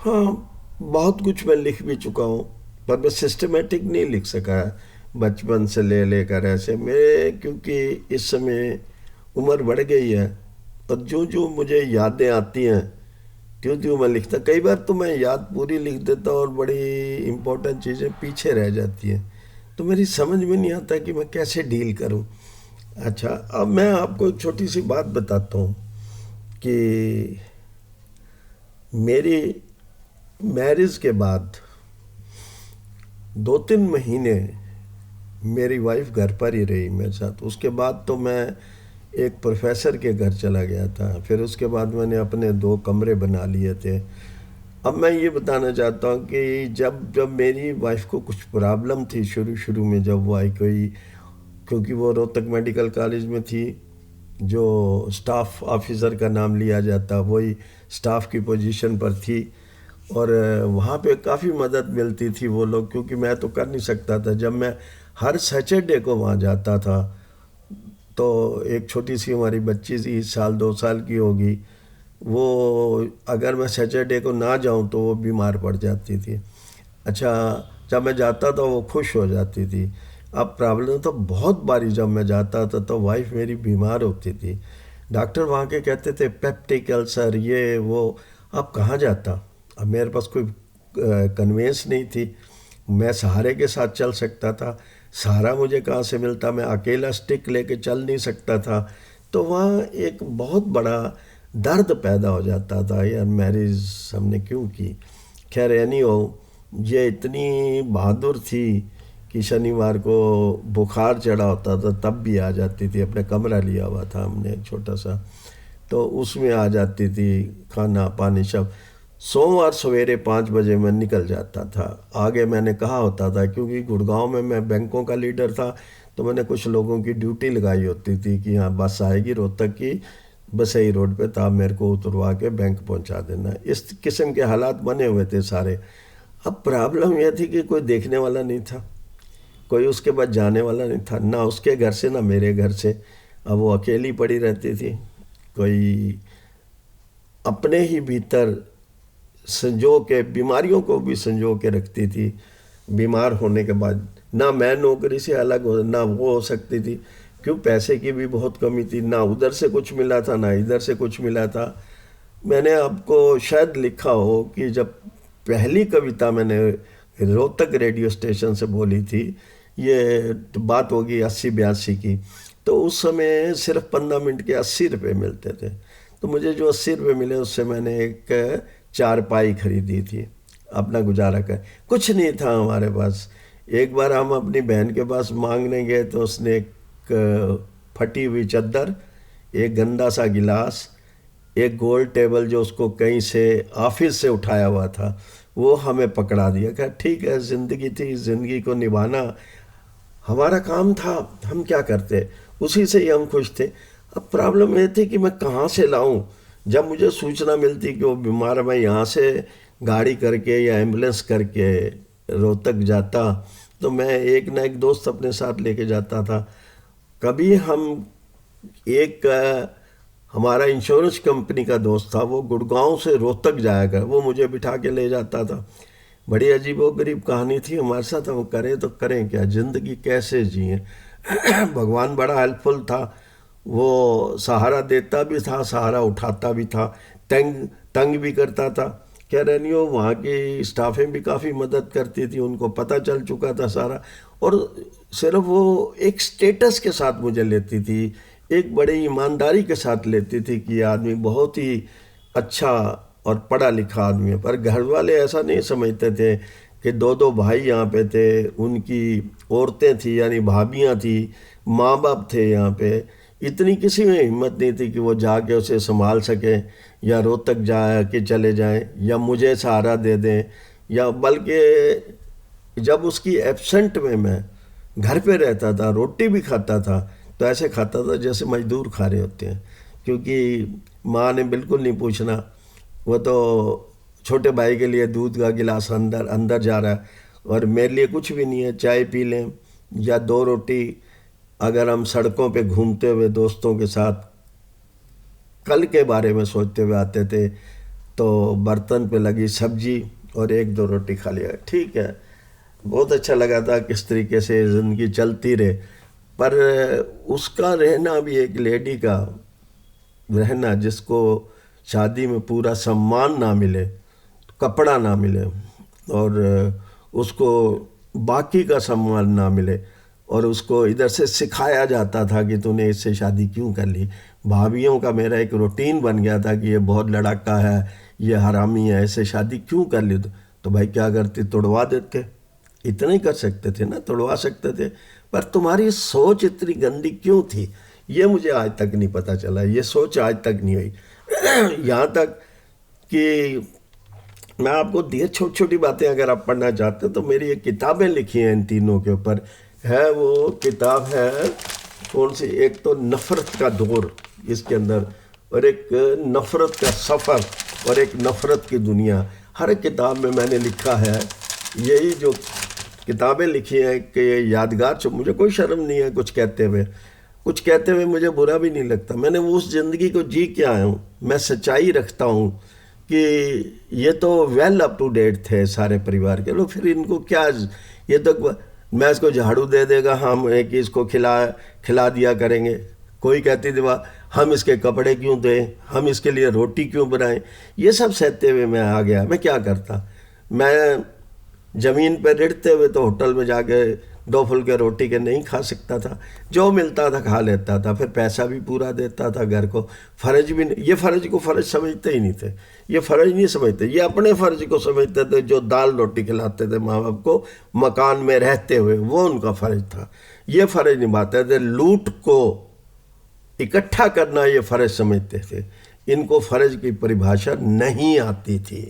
हाँ, बहुत कुछ मैं लिख भी चुका हूँ, पर मैं सिस्टमेटिक नहीं लिख सका है बचपन से ले लेकर ऐसे। मैं क्योंकि इस समय उम्र बढ़ गई है, और जो जो मुझे यादें आती हैं त्यों त्यों मैं लिखता। कई बार तो मैं याद पूरी लिख देता हूँ और बड़ी इम्पोर्टेंट चीज़ें पीछे रह जाती हैं, तो मेरी समझ में नहीं आता कि मैं कैसे डील करूँ। अच्छा, अब मैं आपको एक छोटी सी बात बताता हूँ कि मेरी मैरिज के बाद 2-3 महीने मेरी वाइफ घर पर ही रही मेरे साथ। उसके बाद तो मैं एक प्रोफेसर के घर चला गया था। फिर उसके बाद मैंने अपने 2 कमरे बना लिए थे। अब मैं ये बताना चाहता हूँ कि जब जब मेरी वाइफ को कुछ प्रॉब्लम थी शुरू शुरू में, जब वो आई कोई, क्योंकि वो रोहतक मेडिकल कॉलेज में थी, जो स्टाफ ऑफिसर का नाम लिया जाता वही स्टाफ की पोजीशन पर थी। और वहाँ पे काफ़ी मदद मिलती थी वो लोग, क्योंकि मैं तो कर नहीं सकता था। जब मैं हर सैटरडे को वहाँ जाता था, तो एक छोटी सी हमारी बच्ची थी, 1-2 साल की होगी, वो अगर मैं सैटरडे को ना जाऊँ तो वो बीमार पड़ जाती थी। अच्छा, जब मैं जाता था वो खुश हो जाती थी। अब प्रॉब्लम तो बहुत बारी जब मैं जाता था तो वाइफ मेरी बीमार होती थी। डॉक्टर वहाँ के कहते थे पेप्टिक अल्सर ये वो। अब कहाँ जाता? अब मेरे पास कोई कन्वेंस नहीं थी। मैं सहारे के साथ चल सकता था, सहारा मुझे कहाँ से मिलता? मैं अकेला स्टिक लेके चल नहीं सकता था। तो वहाँ एक बहुत बड़ा दर्द पैदा हो जाता था, यार मैरिज हमने क्यों की। खैर एनी हो, ये इतनी बहादुर थी कि शनिवार को बुखार चढ़ा होता था तब भी आ जाती थी। अपने कमरा लिया हुआ था हमने एक छोटा सा, तो उसमें आ जाती थी, खाना पानी सब। सोमवार सवेरे 5 बजे मैं निकल जाता था। आगे मैंने कहा होता था, क्योंकि गुड़गांव में मैं बैंकों का लीडर था, तो मैंने कुछ लोगों की ड्यूटी लगाई होती थी कि हाँ बस आएगी रोहतक की, बसई रोड पे, तो आप मेरे को उतरवा के बैंक पहुंचा देना। इस किस्म के हालात बने हुए थे सारे। अब प्रॉब्लम यह थी कि कोई देखने वाला नहीं था, कोई उसके बाद जाने वाला नहीं था, ना उसके घर से ना मेरे घर से। अब वो अकेली पड़ी रहती थी। कोई अपने ही भीतर संजो के, बीमारियों को भी संजो के रखती थी। बीमार होने के बाद ना मैं नौकरी से अलग हो, ना वो हो सकती थी, क्यों पैसे की भी बहुत कमी थी, ना उधर से कुछ मिला था ना इधर से कुछ मिला था। मैंने आपको शायद लिखा हो कि जब पहली कविता मैंने रोहतक रेडियो स्टेशन से बोली थी, ये तो बात होगी 80-82 की, तो उस समय सिर्फ 15 मिनट के 80 रुपये मिलते थे। तो मुझे जो 80 रुपये मिले उससे मैंने एक चारपाई खरीदी थी, अपना गुजारा कर। कुछ नहीं था हमारे पास। एक बार हम अपनी बहन के पास मांगने गए तो उसने एक फटी हुई चादर, एक गंदा सा गिलास, एक गोल टेबल जो उसको कहीं से ऑफिस से उठाया हुआ था, वो हमें पकड़ा दिया। कहा ठीक है, ज़िंदगी थी, ज़िंदगी को निभाना हमारा काम था, हम क्या करते, उसी से ही हम खुश थे। अब प्रॉब्लम ये थी कि मैं कहाँ से लाऊं। जब मुझे सूचना मिलती कि वो बीमार है, मैं यहाँ से गाड़ी करके या एम्बुलेंस करके रोहतक जाता, तो मैं एक ना एक दोस्त अपने साथ लेके जाता था। कभी हम एक हमारा इंश्योरेंस कंपनी का दोस्त था, वो गुड़गांव से रोहतक जाया कर, वो मुझे बिठा के ले जाता था। बड़ी अजीबोगरीब कहानी थी हमारे साथ। हम करें तो करें क्या, ज़िंदगी कैसे जिए। भगवान बड़ा हेल्पफुल था, वो सहारा देता भी था, सहारा उठाता भी था, तंग तंग भी करता था। कह रहे नहीं हो, वहाँ की स्टाफें भी काफ़ी मदद करती थी, उनको पता चल चुका था सारा। और सिर्फ वो एक स्टेटस के साथ मुझे लेती थी, एक बड़ी ईमानदारी के साथ लेती थी कि ये आदमी बहुत ही अच्छा और पढ़ा लिखा आदमी है। पर घर वाले ऐसा नहीं समझते थे कि दो दो भाई यहाँ पे थे, उनकी औरतें थी यानी भाभियाँ थी, माँ बाप थे यहाँ पे। इतनी किसी में हिम्मत नहीं थी कि वो जाके उसे संभाल सके, या रोहतक जा के चले जाएं, या मुझे सहारा दे दें। या बल्कि जब उसकी एब्सेंट में मैं घर पे रहता था, रोटी भी खाता था, तो ऐसे खाता था जैसे मजदूर खा रहे होते हैं, क्योंकि माँ ने बिल्कुल नहीं पूछना। वो तो छोटे भाई के लिए दूध का गिलास अंदर अंदर जा रहा है, और मेरे लिए कुछ भी नहीं है, चाय पी लें या 2 रोटी। अगर हम सड़कों पे घूमते हुए दोस्तों के साथ कल के बारे में सोचते हुए आते थे, तो बर्तन पे लगी सब्जी और एक दो रोटी खा लिया, ठीक है। बहुत अच्छा लगा था किस तरीके से ज़िंदगी चलती रहे। पर उसका रहना भी, एक लेडी का रहना जिसको शादी में पूरा सम्मान ना मिले, कपड़ा ना मिले, और उसको बाकी का सम्मान ना मिले, और उसको इधर से सिखाया जाता था कि तूने इससे शादी क्यों कर ली। भाभीियों का मेरा एक रूटीन बन गया था कि ये बहुत लड़ाका है, ये हरामी है, ऐसे शादी क्यों कर ली। तो भाई क्या करती, तोड़वा देते। इतना ही कर सकते थे ना, तोड़वा सकते थे। पर तुम्हारी सोच इतनी गंदी क्यों थी, ये मुझे आज तक नहीं पता चला। ये सोच आज तक नहीं हुई। यहाँ तक कि मैं आपको दिए छोटी छोटी बातें अगर आप पढ़ना चाहते हैं तो मेरी एक किताबें लिखी हैं इन तीनों के ऊपर। है वो किताब है कौन सी, एक तो नफ़रत का दौर इसके अंदर, और एक नफ़रत का सफ़र, और एक नफ़रत की दुनिया। हर एक किताब में मैंने लिखा है, यही जो किताबें लिखी हैं कि ये यादगार। मुझे कोई शर्म नहीं है कुछ कहते हुए, कुछ कहते हुए मुझे बुरा भी नहीं लगता। मैंने वो उस ज़िंदगी को जी के आया हूँ, मैं सच्चाई रखता हूँ कि ये तो वेल अप टू डेट थे सारे परिवार के लोग। फिर इनको क्या, ये तो मैं इसको झाड़ू दे देगा, हम एक इसको खिला दिया करेंगे। कोई कहती थी वाह हम इसके कपड़े क्यों दें, हम इसके लिए रोटी क्यों बनाएं। ये सब सहते हुए मैं आ गया। मैं क्या करता, मैं ज़मीन पर रिढ़ते हुए तो होटल में जाके 2 फुलके रोटी के नहीं खा सकता था, जो मिलता था खा लेता था। फिर पैसा भी पूरा देता था घर को। फ़र्ज भी नहीं, ये फ़र्ज को फ़र्ज समझते ही नहीं थे, ये फ़र्ज नहीं समझते, ये अपने फ़र्ज को समझते थे। जो दाल रोटी खिलाते थे माँ बाप को मकान में रहते हुए, वो उनका फ़र्ज था। ये फ़र्ज निभाते थे। लूट को इकट्ठा करना ये फ़र्ज समझते थे। इनको फ़र्ज की परिभाषा नहीं आती थी।